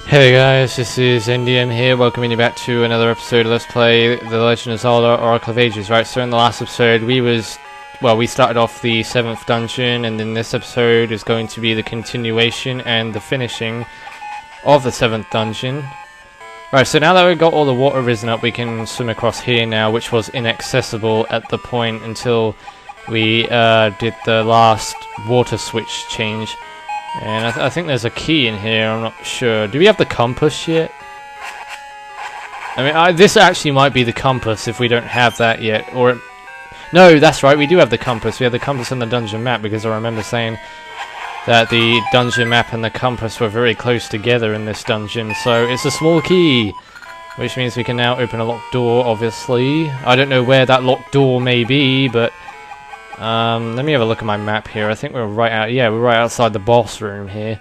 Hey guys, this is NDM here, welcoming you back to another episode of Let's Play The Legend of Zelda Oracle of Ages. Right, so in the last episode we started off the 7th dungeon, and then this episode is going to be the continuation and the finishing of the 7th dungeon. Right, so now that we've got all the water risen up, we can swim across here now, which was inaccessible at the point until we did the last water switch change. And I think there's a key in here, I'm not sure. Do we have the compass yet? I mean, this actually might be the compass if we don't have that yet. No, that's right, we do have the compass. We have the compass and the dungeon map, because I remember saying that the dungeon map and the compass were very close together in this dungeon. So it's a small key, which means we can now open a locked door, obviously. I don't know where that locked door may be, but let me have a look at my map here. I think we're right out. Yeah, we're right outside the boss room here.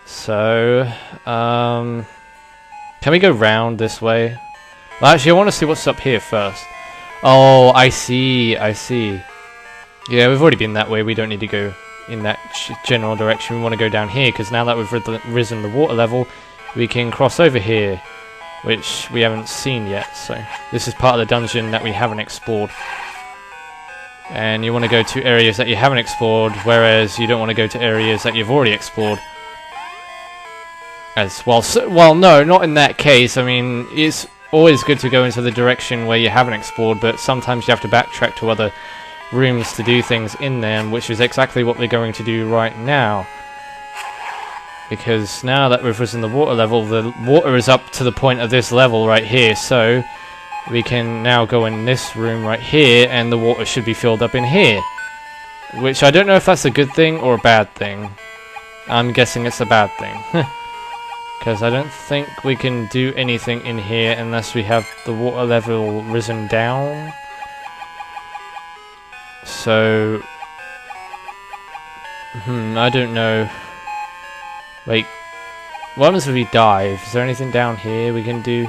So, can we go round this way? Well, actually, I want to see what's up here first. Oh, I see. I see. Yeah, we've already been that way. We don't need to go in that general direction. We want to go down here because now that we've risen the water level, we can cross over here, which we haven't seen yet. So this is part of the dungeon that we haven't explored. And you want to go to areas that you haven't explored, whereas you don't want to go to areas that you've already explored. As well, well, no, not in that case. I mean, it's always good to go into the direction where you haven't explored, but sometimes you have to backtrack to other rooms to do things in them, which is exactly what we're going to do right now. Because now that we've risen the water level, the water is up to the point of this level right here, so we can now go in this room right here, and the water should be filled up in here. Which I don't know if that's a good thing or a bad thing. I'm guessing it's a bad thing. Because I don't think we can do anything in here unless we have the water level risen down. So, I don't know. Wait, what happens if we dive? Is there anything down here we can do?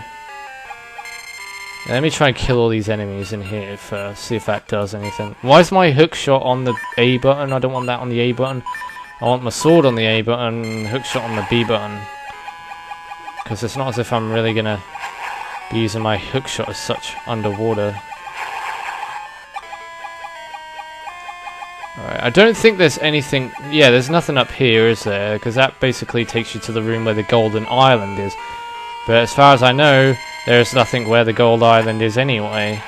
Let me try and kill all these enemies in here first, see if that does anything. Why is my hook shot on the A button? I don't want that on the A button. I want my sword on the A button, hook shot on the B button. Because it's not as if I'm really gonna be using my hook shot as such underwater. Alright, I don't think there's anything... Yeah, there's nothing up here, is there? Because that basically takes you to the room where the golden island is. But as far as I know, there's nothing where the gold island is anyway.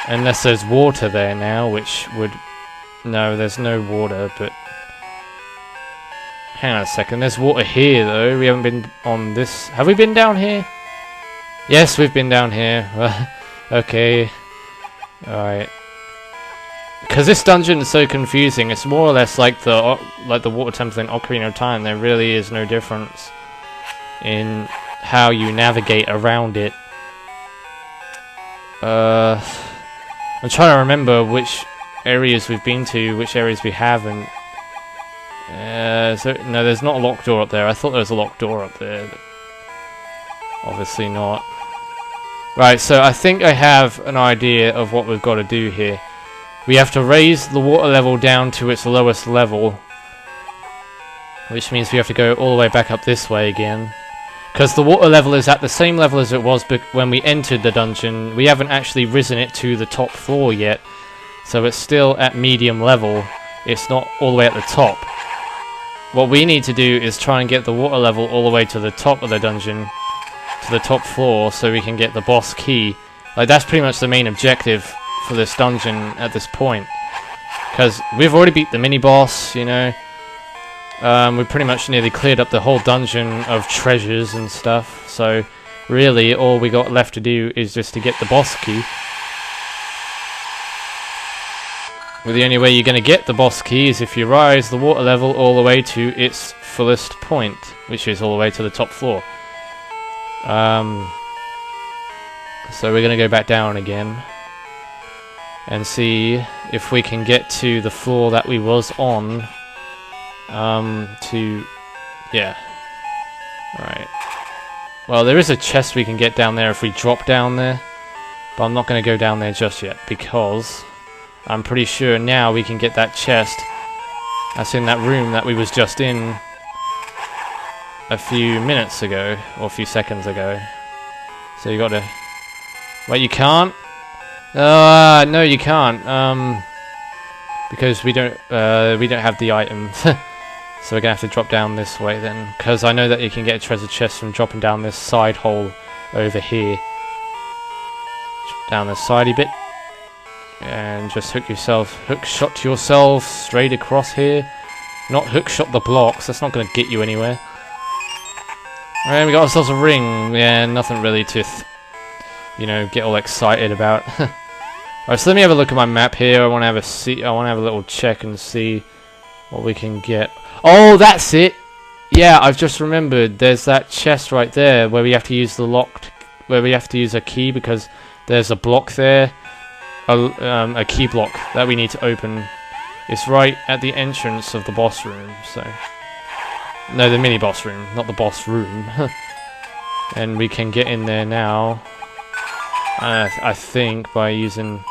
Unless there's water there now, which would... No, there's no water, but... Hang on a second, there's water here though. We haven't been on this... Have we been down here? Yes, we've been down here. Okay. Alright. Because this dungeon is so confusing, it's more or less like the water temple in Ocarina of Time. There really is no difference in how you navigate around it. I'm trying to remember which areas we've been to, which areas we haven't. No, there's not a locked door up there. I thought there was a locked door up there. Obviously not. Right, so I think I have an idea of what we've got to do here. We have to raise the water level down to its lowest level, which means we have to go all the way back up this way again. Because the water level is at the same level as it was when we entered the dungeon. We haven't actually risen it to the top floor yet, so it's still at medium level. It's not all the way at the top. What we need to do is try and get the water level all the way to the top of the dungeon, to the top floor, so we can get the boss key. Like, that's pretty much the main objective for this dungeon at this point. Because we've already beat the mini-boss, you know. We pretty much nearly cleared up the whole dungeon of treasures and stuff. So, really, all we got left to do is just to get the boss key. Well, the only way you're going to get the boss key is if you rise the water level all the way to its fullest point, which is all the way to the top floor. So we're going to go back down again and see if we can get to the floor that we was on. Yeah. Alright. Well, there is a chest we can get down there if we drop down there, but I'm not going to go down there just yet, because I'm pretty sure now we can get that chest that's in that room that we was just in a few minutes ago, or a few seconds ago. So you gotta... Wait, you can't? No, you can't. Because we don't have the items. So we're gonna have to drop down this way then. Because I know that you can get a treasure chest from dropping down this side hole over here. Drop down the sidey bit. And just hook shot yourself straight across here. Not hook shot the blocks, that's not gonna get you anywhere. Alright, we got ourselves a ring. Yeah, nothing really to, you know, get all excited about. Alright, so let me have a look at my map here. I wanna have a little check and see what we can get. Oh, that's it! Yeah, I've just remembered. There's that chest right there where we have to use where we have to use a key because there's a block there. A key block that we need to open. It's right at the entrance of the boss room, so... No, the mini-boss room, not the boss room. And we can get in there now. I think by using...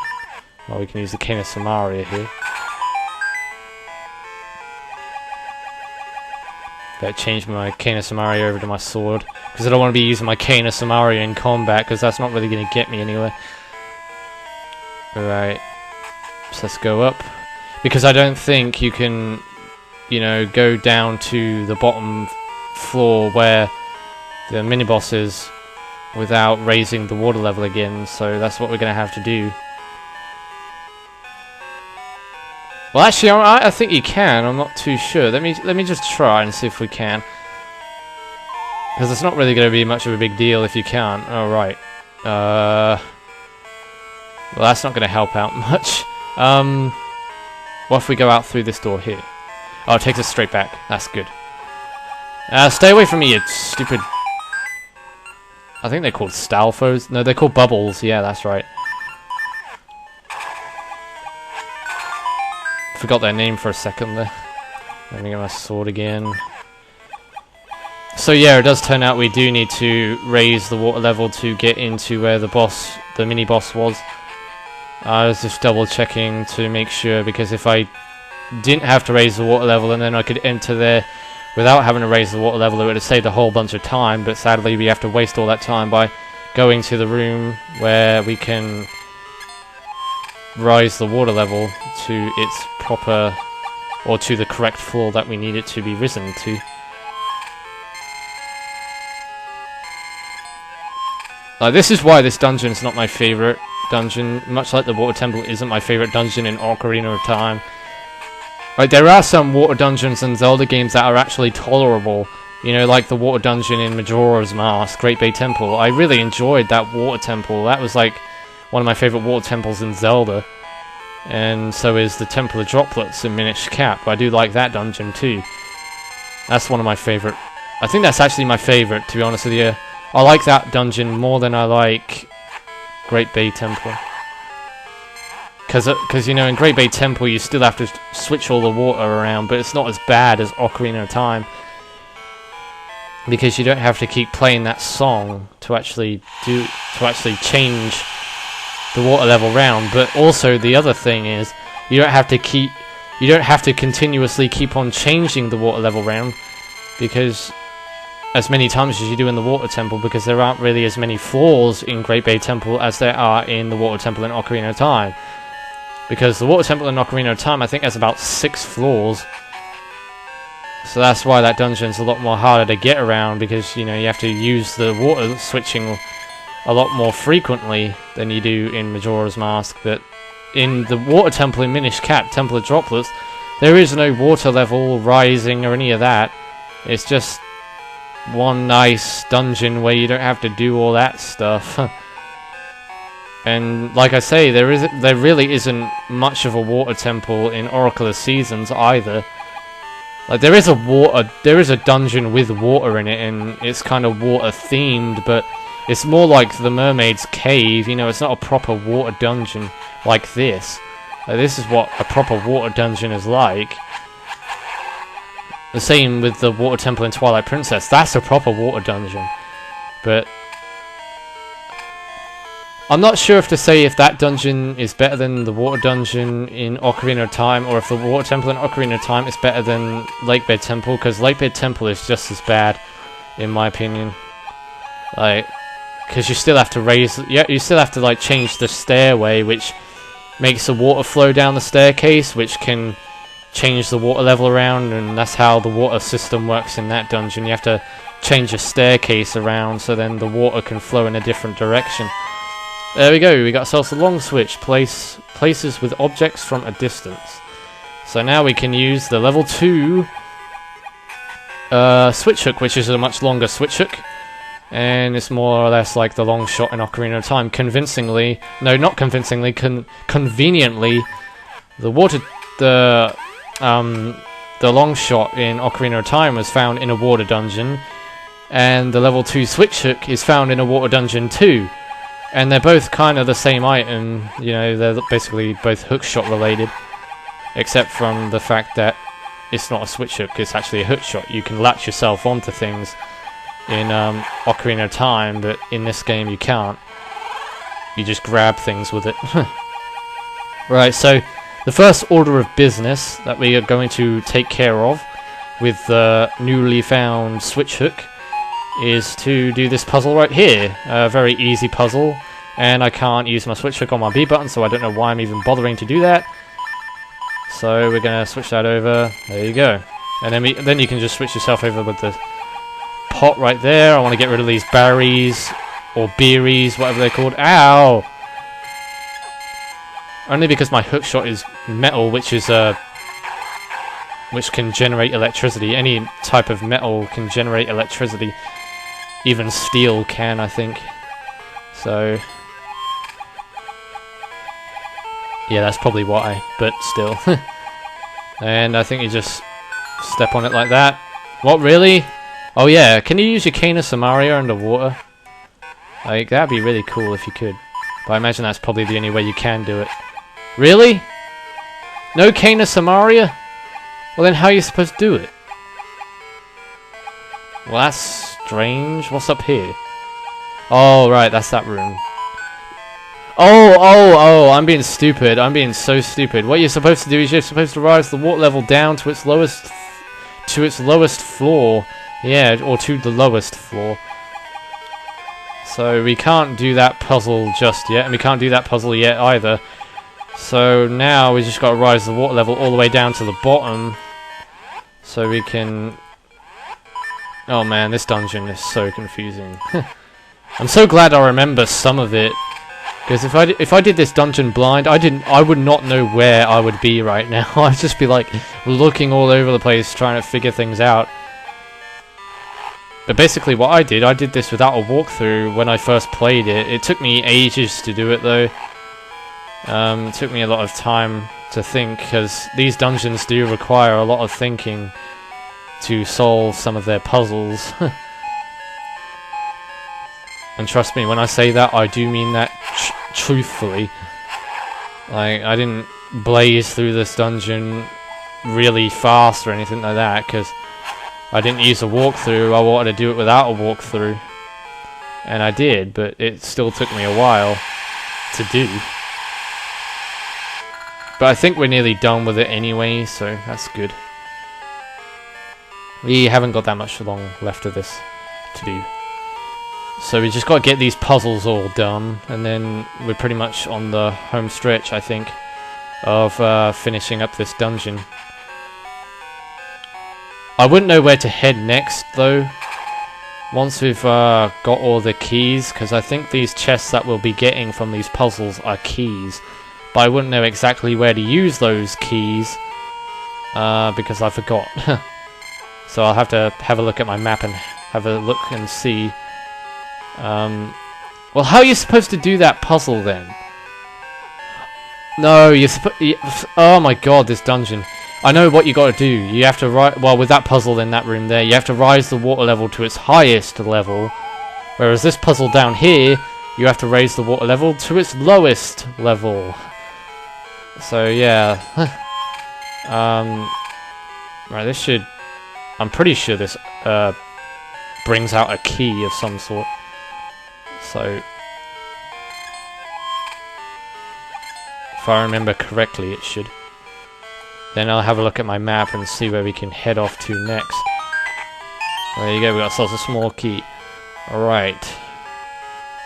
Well, we can use the Cane of Samaria here. Better change my Cane of Samaria over to my sword. Because I don't want to be using my Cane of Samaria in combat, because that's not really going to get me anywhere. Alright. So let's go up. Because I don't think you can, you know, go down to the bottom floor where the mini-boss is without raising the water level again, so that's what we're going to have to do. Well, actually, I think you can. I'm not too sure. Let me just try and see if we can. Because it's not really going to be much of a big deal if you can't. Oh, right. Well, that's not going to help out much. What if we go out through this door here? Oh, it takes us straight back. That's good. Stay away from me, you stupid... I think they're called Stalfos. No, they're called Bubbles. Yeah, that's right. Forgot their name for a second there. Let me get my sword again. So yeah, it does turn out we do need to raise the water level to get into where the mini-boss was. I was just double checking to make sure, because if I didn't have to raise the water level and then I could enter there without having to raise the water level, it would have saved a whole bunch of time, but sadly we have to waste all that time by going to the room where we can rise the water level to its proper, or to the correct floor that we need it to be risen to. This is why this dungeon is not my favourite dungeon, much like the water temple isn't my favourite dungeon in Ocarina of Time. Like, there are some water dungeons in Zelda games that are actually tolerable, you know, like the water dungeon in Majora's Mask, Great Bay Temple. I really enjoyed that water temple. That was like one of my favourite water temples in Zelda. And so is the Temple of Droplets in Minish Cap. I do like that dungeon too. That's one of my favourite. I think that's actually my favourite, to be honest with you. I like that dungeon more than I like Great Bay Temple. Because, you know, in Great Bay Temple you still have to switch all the water around, but it's not as bad as Ocarina of Time. Because you don't have to keep playing that song to actually change the water level round. But also the other thing is you don't have to continuously keep on changing the water level round, because as many times as you do in the water temple, because there aren't really as many floors in Great Bay Temple as there are in the water temple in Ocarina of Time. Because the water temple in Ocarina of Time, I think, has about 6 floors. So that's why that dungeon's a lot more harder to get around, because, you know, you have to use the water switching a lot more frequently than you do in Majora's Mask. But in the water temple in Minish Cap, Temple of Droplets, there is no water level rising or any of that. It's just one nice dungeon where you don't have to do all that stuff. And like I say, there really isn't much of a water temple in Oracle of Seasons either. Like, there is a dungeon with water in it, and it's kind of water themed, but it's more like the Mermaid's Cave. You know, it's not a proper water dungeon like this. This is what a proper water dungeon is like. The same with the water temple in Twilight Princess. That's a proper water dungeon. But I'm not sure if to say if that dungeon is better than the water dungeon in Ocarina of Time, or if the water temple in Ocarina of Time is better than Lake Bed Temple, because Lake Bed Temple is just as bad. in my opinion. Like, because you still have to raise, yeah, you still have to like change the stairway, which makes the water flow down the staircase, which can change the water level around, and that's how the water system works in that dungeon. You have to change the staircase around so then the water can flow in a different direction. There we go, we got ourselves a long switch, places with objects from a distance. So now we can use the level 2 switch hook, which is a much longer switch hook. And it's more or less like the long shot in Ocarina of Time. Convincingly, no, not convincingly, conveniently, the long shot in Ocarina of Time was found in a water dungeon, and the level 2 switch hook is found in a water dungeon too. And they're both kind of the same item, you know, they're basically both hook shot related, except from the fact that it's not a switch hook, it's actually a hook shot. You can latch yourself onto things in Ocarina of Time, but in this game you can't. You just grab things with it. Right, so the first order of business that we are going to take care of with the newly found switch hook is to do this puzzle right here. A very easy puzzle, and I can't use my switch hook on my B button, so I don't know why I'm even bothering to do that. So we're going to switch that over. There you go. And then you can just switch yourself over with the pot right there. I want to get rid of these berries or berries, whatever they're called. Ow! Only because my hook shot is metal, which can generate electricity. Any type of metal can generate electricity. Even steel can, I think. So yeah, that's probably why, but still. And I think you just step on it like that. What, really? Oh yeah, can you use your Cane of Samaria underwater? Like, that'd be really cool if you could. But I imagine that's probably the only way you can do it. Really? No Cane of Samaria? Well then how are you supposed to do it? Well, that's strange. What's up here? Oh, right, that's that room. Oh, I'm being stupid. I'm being so stupid. What you're supposed to do is you're supposed to rise the water level down to its lowest floor. Yeah, or to the lowest floor. So we can't do that puzzle just yet, and we can't do that puzzle yet either. So now we just got to rise the water level all the way down to the bottom, so we can... Oh man, this dungeon is so confusing. I'm so glad I remember some of it, because if I did this dungeon blind, I would not know where I would be right now. I'd just be like looking all over the place trying to figure things out. But basically what I did this without a walkthrough when I first played it. It took me ages to do it though. It took me a lot of time to think, because these dungeons do require a lot of thinking to solve some of their puzzles. And trust me, when I say that, I do mean that truthfully. Like, I didn't blaze through this dungeon really fast or anything like that, because I didn't use a walkthrough. I wanted to do it without a walkthrough. And I did, but it still took me a while to do. But I think we're nearly done with it anyway, so that's good. We haven't got that much long left of this to do. So we just got to get these puzzles all done, and then we're pretty much on the home stretch, I think, of finishing up this dungeon. I wouldn't know where to head next, though, once we've got all the keys, because I think these chests that we'll be getting from these puzzles are keys. But I wouldn't know exactly where to use those keys, because I forgot. So I'll have to have a look at my map and have a look and see. Well, how are you supposed to do that puzzle then? No, you're oh my god, this dungeon. I know what you gotta do. You have to well, with that puzzle in that room there, you have to rise the water level to its highest level. Whereas this puzzle down here, you have to raise the water level to its lowest level. So yeah. Right, this should... I'm pretty sure this brings out a key of some sort. So, if I remember correctly, it should. Then I'll have a look at my map and see where we can head off to next. There you go, we got ourselves a small key. Alright.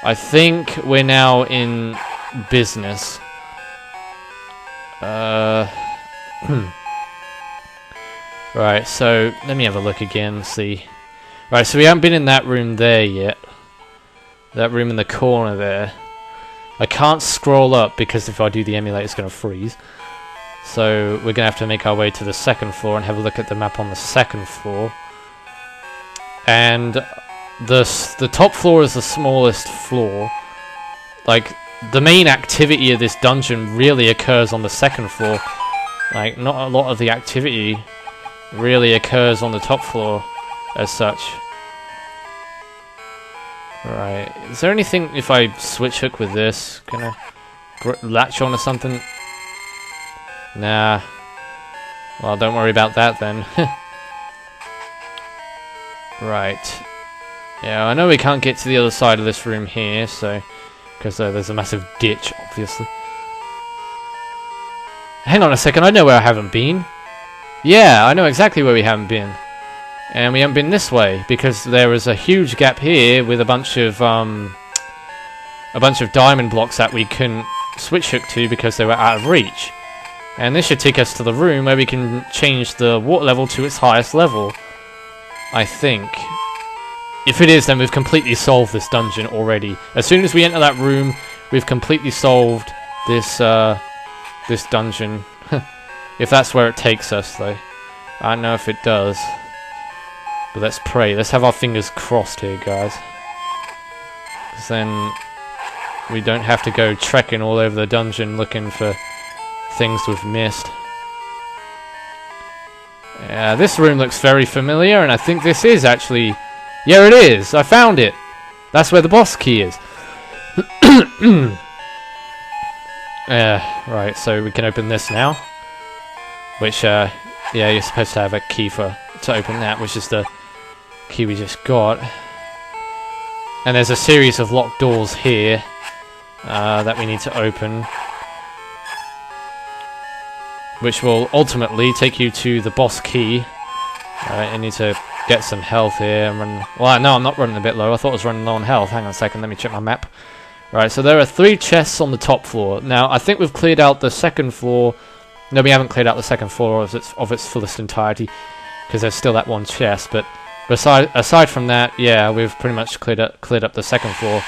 I think we're now in business. Right, so let me have a look again, see. Right, so we haven't been in that room there yet. That room in the corner there. I can't scroll up because if I do the emulator it's going to freeze. So we're going to have to make our way to the second floor and have a look at the map on the second floor. And the top floor is the smallest floor. Like, the main activity of this dungeon really occurs on the second floor. Like, not a lot of the activity really occurs on the top floor as such. Right, is there anything if I switch hook with this? Can I latch on to something? Nah. Well, don't worry about that then. Right. Yeah, I know we can't get to the other side of this room here, so... Because there's a massive ditch, obviously. Hang on a second, I know where I haven't been. Yeah, I know exactly where we haven't been. And we haven't been this way, because there was a huge gap here with a bunch of diamond blocks that we couldn't switch hook to because they were out of reach. And this should take us to the room where we can change the water level to its highest level. I think. If it is, then we've completely solved this dungeon already. As soon as we enter that room, we've completely solved this this dungeon. If that's where it takes us, though. I don't know if it does. But let's pray. Let's have our fingers crossed here, guys. Because then we don't have to go trekking all over the dungeon looking for things we've missed. Yeah, this room looks very familiar, and I think this is actually... Yeah, it is! I found it! That's where the boss key is. Right, so we can open this now. Which, yeah, you're supposed to have a key to open that, which is the key we just got. And there's a series of locked doors here that we need to open. Which will ultimately take you to the boss key. Alright, I need to get some health here and run... Well, no, I'm not running a bit low. I thought I was running low on health. Hang on a second, let me check my map. Right, so there are 3 chests on the top floor. Now, I think we've cleared out the second floor. No, we haven't cleared out the second floor of its fullest entirety, because there's still that one chest. But aside from that, yeah, we've pretty much cleared up the second floor.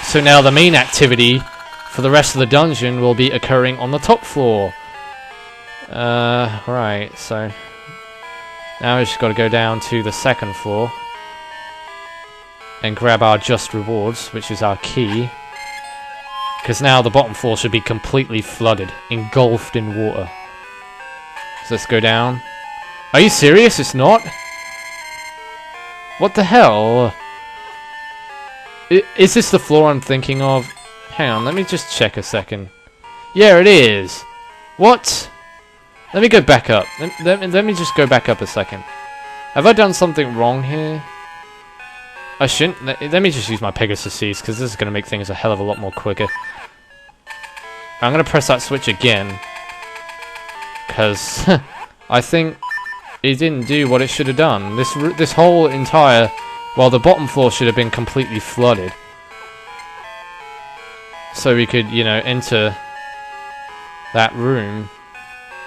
So now the main activity for the rest of the dungeon will be occurring on the top floor. Right, so now we've just got to go down to the second floor and grab our just rewards, which is our key. Because now the bottom floor should be completely flooded, engulfed in water. So let's go down. Are you serious? It's not? What the hell? Is this the floor I'm thinking of? Hang on, let me just check a second. Yeah, it is. What? Let me go back up. Let me just go back up a second. Have I done something wrong here? I shouldn't. Let me just use my Pegasus Seeds, because this is going to make things a hell of a lot more quicker. I'm going to press that switch again, because I think it didn't do what it should have done. This whole entire... Well, the bottom floor should have been completely flooded. So we could, you know, enter that room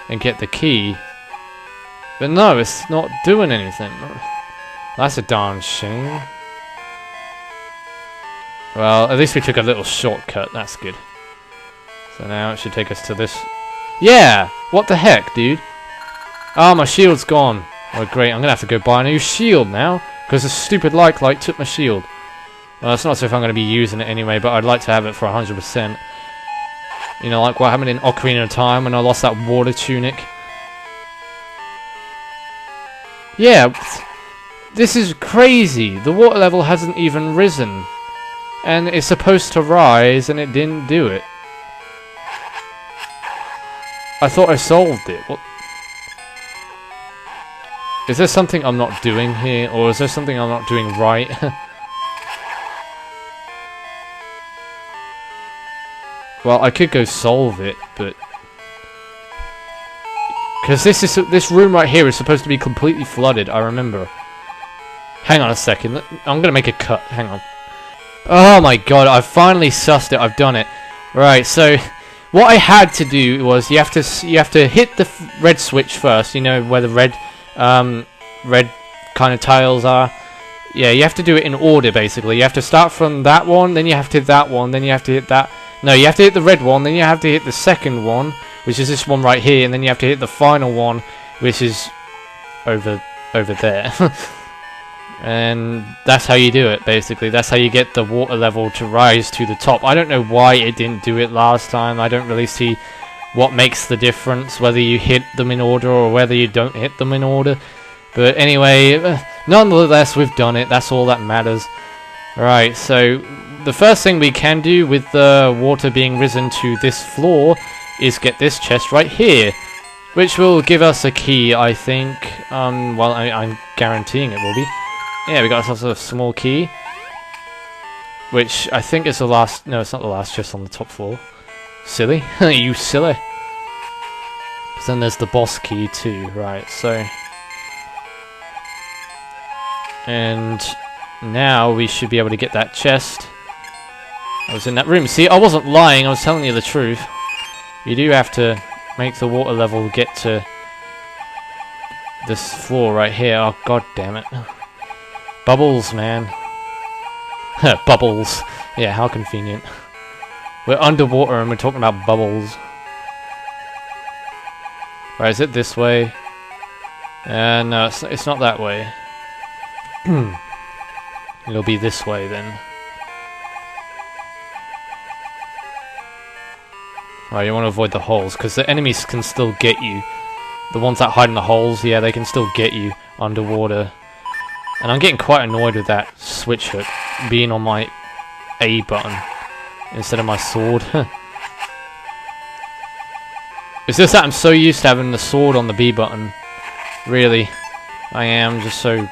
and get the key. But no, it's not doing anything. That's a darn shame. Well, at least we took a little shortcut. That's good. So now it should take us to this... Yeah! What the heck, dude? Oh, my shield's gone. Oh, great. I'm going to have to go buy a new shield now, because the stupid light took my shield. Well, it's not as if I'm going to be using it anyway, but I'd like to have it for 100%. You know, like what happened in Ocarina of Time when I lost that water tunic. Yeah, this is crazy. The water level hasn't even risen. And it's supposed to rise, and it didn't do it. I thought I solved it. What? Is there something I'm not doing here, or is there something I'm not doing right? Well, I could go solve it, but... Because this room right here is supposed to be completely flooded, I remember. Hang on a second. I'm going to make a cut. Hang on. Oh my god, I've finally sussed it. I've done it. Right, so what I had to do was you have to hit the red switch first, you know, where the red kind of tiles are. Yeah, you have to do it in order, basically. You have to start from that one, then you have to hit that one, then you have to hit that. No, you have to hit the red one, then you have to hit the second one, which is this one right here, and then you have to hit the final one, which is over there. And that's how you do it, basically. That's how you get the water level to rise to the top. I don't know why it didn't do it last time. I don't really see what makes the difference, whether you hit them in order or whether you don't hit them in order. But anyway, nonetheless, we've done it. That's all that matters. Right, so the first thing we can do with the water being risen to this floor is get this chest right here, which will give us a key, I think. Well, I'm guaranteeing it will be. Yeah, we got ourselves a small key, which I think is the last. No, it's not the last chest on the top floor. Silly, you silly. But then there's the boss key too, right? So, and now we should be able to get that chest. I was in that room. See, I wasn't lying. I was telling you the truth. You do have to make the water level get to this floor right here. Oh, god damn it. Bubbles, man. Bubbles. Yeah, how convenient. We're underwater and we're talking about bubbles. Right, is it this way? No, it's not that way. It'll be this way then. Right, you want to avoid the holes, because the enemies can still get you. The ones that hide in the holes, yeah, they can still get you underwater. And I'm getting quite annoyed with that switch hook being on my A button instead of my sword. It's just that I'm so used to having the sword on the B button. Really. I am just so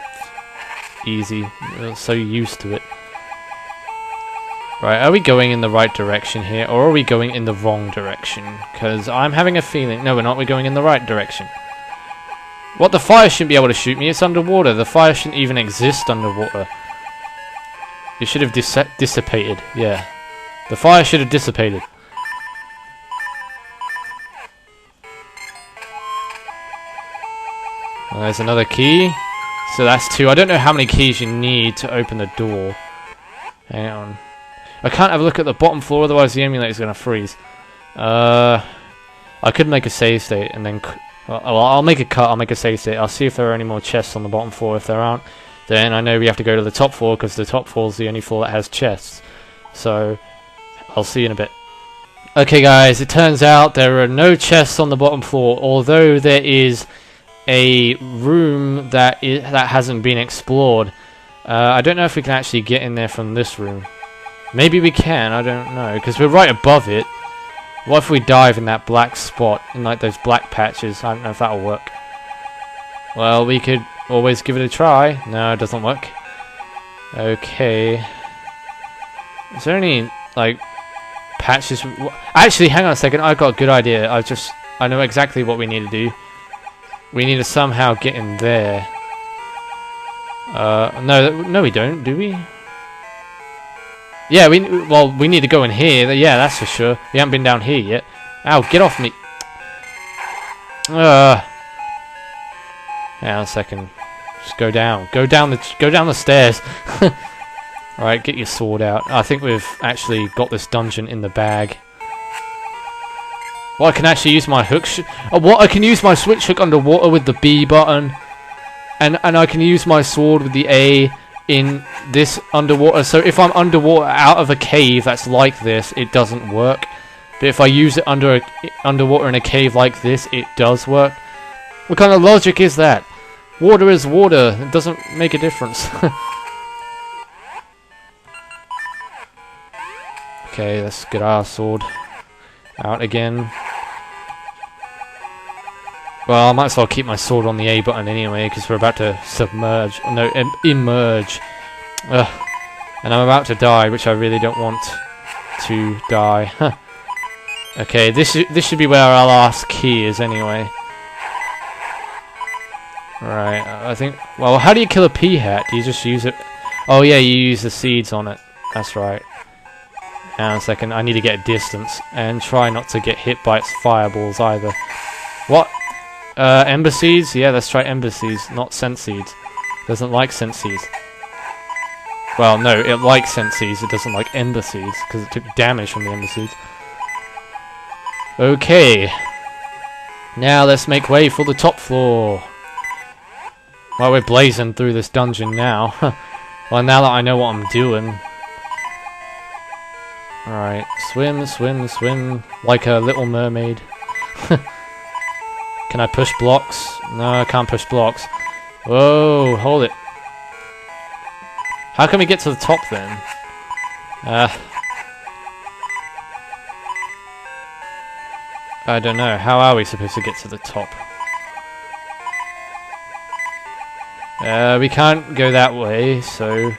easy. So used to it. Right, are we going in the right direction here, or are we going in the wrong direction? Because I'm having a feeling... No, we're not. We're going in the right direction. What? The fire shouldn't be able to shoot me. It's underwater. The fire shouldn't even exist underwater. It should have dissipated. Yeah. The fire should have dissipated. Well, there's another key. So that's 2. I don't know how many keys you need to open the door. Hang on. I can't have a look at the bottom floor, otherwise the emulator's going to freeze. I could make a save state and then... Well, I'll make a cut, I'll make a save state. I'll see if there are any more chests on the bottom floor. If there aren't, then I know we have to go to the top floor, because the top floor is the only floor that has chests. So, I'll see you in a bit. Okay guys, it turns out there are no chests on the bottom floor, although there is a room that hasn't been explored. I don't know if we can actually get in there from this room. Maybe we can, I don't know, because we're right above it. What if we dive in that black spot, in like those black patches? I don't know if that'll work. Well, we could always give it a try. No, it doesn't work. Okay. Is there any, like, patches? Actually, hang on a second, I've got a good idea. I know exactly what we need to do. We need to somehow get in there. No, we don't, do we? Yeah, we need to go in here. Yeah, that's for sure. We haven't been down here yet. Ow, get off me. Hang on a second. Just go down. Go down the stairs. Alright, get your sword out. I think we've actually got this dungeon in the bag. Well, I can actually use my hook. What? I can use my switch hook underwater with the B button. And I can use my sword with the A in this underwater. So if I'm underwater out of a cave that's like this, it doesn't work. But if I use it underwater in a cave like this, it does work. What kind of logic is that? Water is water. It doesn't make a difference. Okay, let's get our sword out again. Well, I might as well keep my sword on the A button anyway, because we're about to submerge. No, emerge. Ugh. And I'm about to die, which I really don't want to die. Okay, this should be where our last key is anyway. Right, I think... Well, how do you kill a peahat? Do you just use it... Oh yeah, you use the seeds on it. That's right. Hang on a second, I need to get a distance. And try not to get hit by its fireballs either. What? Ember seeds? Yeah, let's try ember seeds, not scent seeds. Doesn't like scent seeds. Well, no, it likes scent seeds, it doesn't like ember seeds, because it took damage from the ember seeds. Okay. Now let's make way for the top floor. Well, we're blazing through this dungeon now. Well, now that I know what I'm doing. Alright, swim, swim, swim, like a little mermaid. Can I push blocks? No, I can't push blocks. Whoa, hold it. How can we get to the top then? I don't know. How are we supposed to get to the top? We can't go that way, so...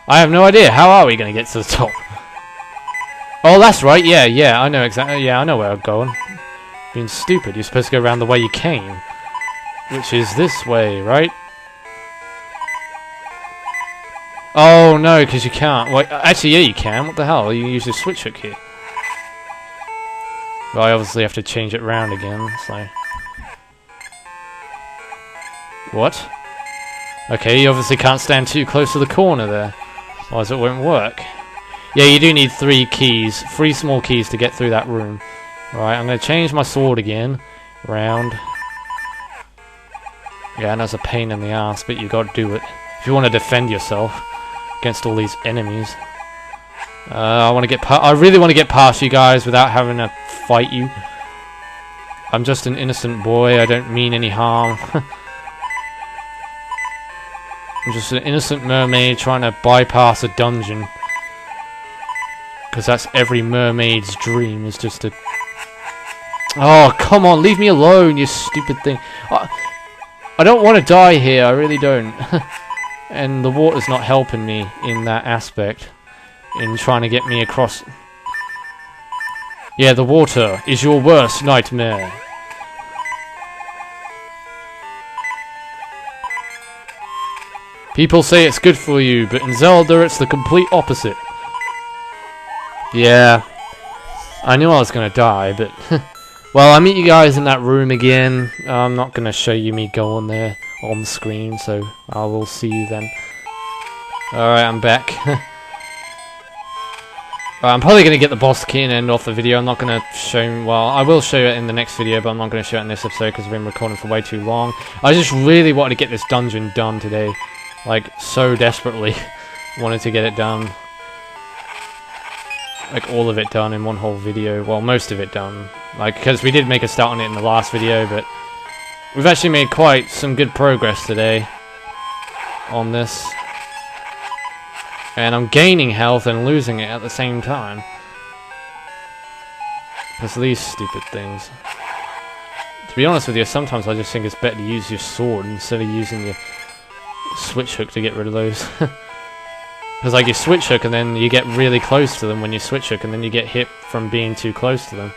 I have no idea. How are we going to get to the top? Oh, that's right. Yeah, I know exactly. Yeah, I know where I'm going. Being stupid. You're supposed to go around the way you came. Which is this way, right? Oh, no, because you can't. Well, actually, yeah, you can. What the hell? You use the switch hook here. Well, I obviously have to change it round again, so... What? Okay, you obviously can't stand too close to the corner there. Otherwise it won't work. Yeah, you do need 3 keys. 3 small keys to get through that room. Right, I'm going to change my sword again. Round. Yeah, and that's a pain in the ass, but you got to do it. If you want to defend yourself against all these enemies. I really want to get past you guys without having to fight you. I'm just an innocent boy, I don't mean any harm. I'm just an innocent mermaid trying to bypass a dungeon. Because that's every mermaid's dream, is just to... Oh, come on, leave me alone, you stupid thing. I don't want to die here, I really don't. And the water's not helping me in that aspect. In trying to get me across... Yeah, the water is your worst nightmare. People say it's good for you, but in Zelda it's the complete opposite. Yeah, I knew I was gonna die, but... Well, I'll meet you guys in that room again. I'm not gonna show you me going there on the screen, so I will see you then. Alright, I'm back. I'm probably going to get the boss key and end off the video. I'm not going to show... Well, I will show it in the next video, but I'm not going to show it in this episode because I've been recording for way too long. I just really wanted to get this dungeon done today. Like, so desperately wanted to get it done. Like, all of it done in one whole video. Well, most of it done. Like, because we did make a start on it in the last video, but... We've actually made quite some good progress today on this. And I'm gaining health and losing it at the same time. Because of these stupid things. To be honest with you, sometimes I just think it's better to use your sword instead of using your switch hook to get rid of those. Because like you switch hook and then you get really close to them when you switch hook and then you get hit from being too close to them.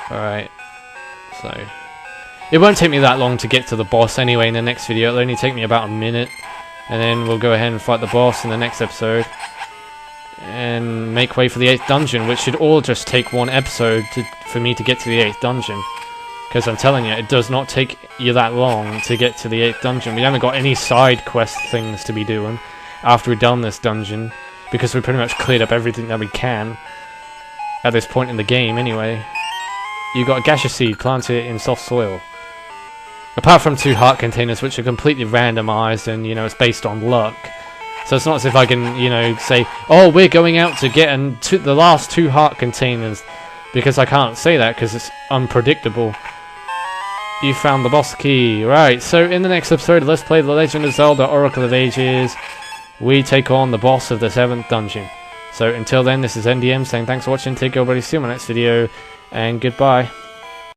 Alright. So... It won't take me that long to get to the boss anyway in the next video. It'll only take me about a minute. And then we'll go ahead and fight the boss in the next episode. And make way for the 8th dungeon, which should all just take 1 episode for me to get to the 8th dungeon. Because I'm telling you, it does not take you that long to get to the 8th dungeon. We haven't got any side quest things to be doing after we've done this dungeon. Because we pretty much cleared up everything that we can. At this point in the game, anyway. You got a gaseous seed, plant it in soft soil. Apart from 2 heart containers, which are completely randomized and, you know, it's based on luck. So it's not as if I can, you know, say, oh, we're going out to get the last 2 heart containers. Because I can't say that, because it's unpredictable. You found the boss key. Right, so in the next episode, let's play The Legend of Zelda Oracle of Ages. We take on the boss of the 7th dungeon. So until then, this is NDM saying thanks for watching, take care everybody, see you in my next video, and goodbye.